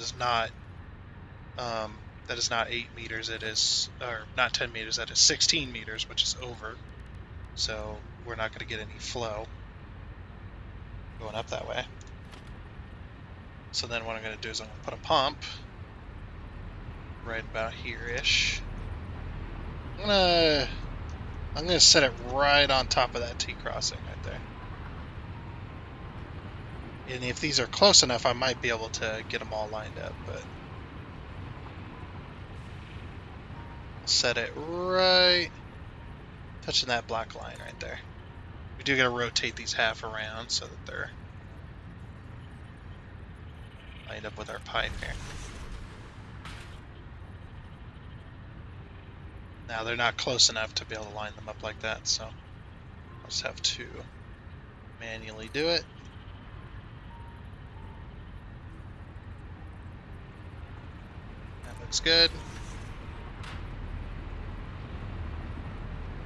is not 8 meters. It is, or not 10 meters. That is 16 meters, which is over. So we're not going to get any flow going up that way. So then what I'm going to do is I'm going to put a pump right about here-ish. I'm gonna set it right on top of that T-crossing right there. And if these are close enough, I might be able to get them all lined up, but set it right touching that black line right there. We do gotta rotate these half around so that they're lined up with our pipe here. Now they're not close enough to be able to line them up like that, so I'll just have to manually do it. That looks good.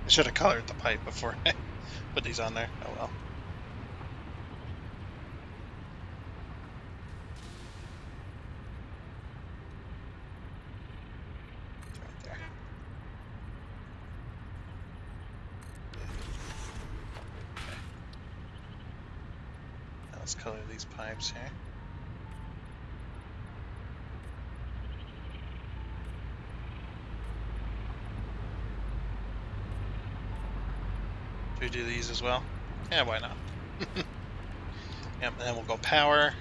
I should have colored the pipe before I put these on there. Oh well. Right there. Okay. Now let's color these pipes here. Do we do these as well? Yeah, why not? Yep, and then we'll go power.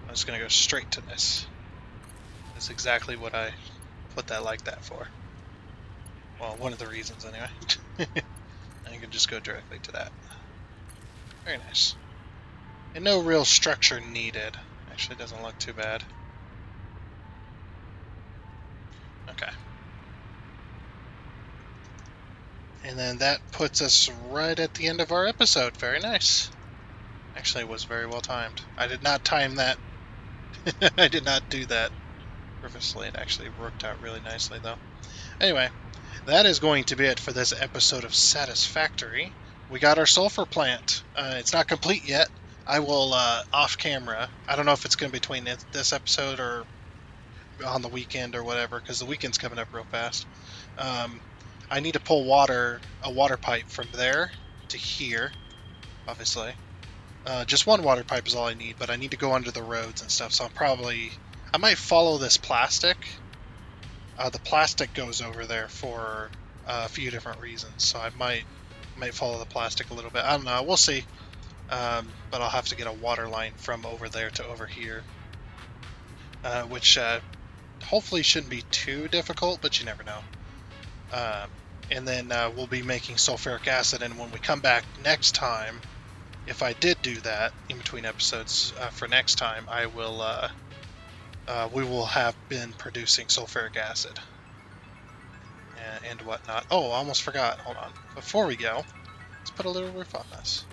I'm just going to go straight to this. That's exactly what I put that like that for. Well, one of the reasons anyway. And you can just go directly to that. Very nice. And no real structure needed. Actually, doesn't look too bad. Okay. And then that puts us right at the end of our episode. Very nice. Actually, it was very well timed. I did not time that. I did not do that purposely. It actually worked out really nicely, though. Anyway, that is going to be it for this episode of Satisfactory. We got our sulfur plant. It's not complete yet. I will, off camera. I don't know if it's going to be between this episode or on the weekend or whatever, because the weekend's coming up real fast. I need to pull a water pipe from there to here, obviously. Just one water pipe is all I need, but I need to go under the roads and stuff, so I might follow this plastic. The plastic goes over there for a few different reasons, so I might follow the plastic a little bit. I don't know, we'll see. But I'll have to get a water line from over there to over here, which hopefully shouldn't be too difficult, but you never know. And then we'll be making sulfuric acid, and when we come back next time, if I did do that in between episodes for next time, I will we will have been producing sulfuric acid and whatnot. Oh, I almost forgot. Hold on. Before we go, let's put a little roof on this.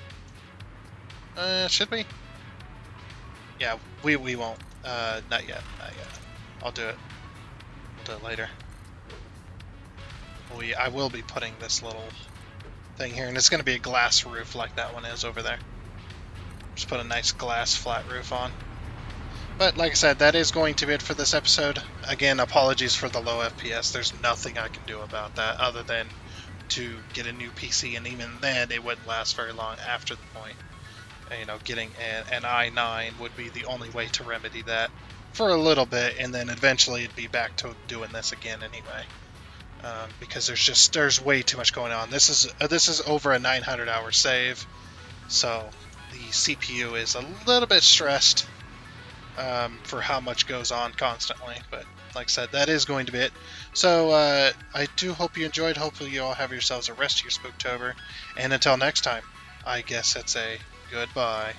Should we? Yeah, we won't. Not yet. Not yet. I'll do it. We'll do it later. I will be putting this little thing here, and it's going to be a glass roof like that one is over there. Just put a nice glass flat roof on. But like I said, that is going to be it for this episode. Again, apologies for the low FPS. There's nothing I can do about that other than to get a new PC, and even then it wouldn't last very long after the point. You know, getting an i9 would be the only way to remedy that for a little bit, and then eventually it'd be back to doing this again anyway. Because there's way too much going on. This is over a 900-hour save, so the CPU is a little bit stressed for how much goes on constantly. But like I said, that is going to be it. So I do hope you enjoyed. Hopefully you all have yourselves a rest of your Spooktober, and until next time, I guess it's a goodbye.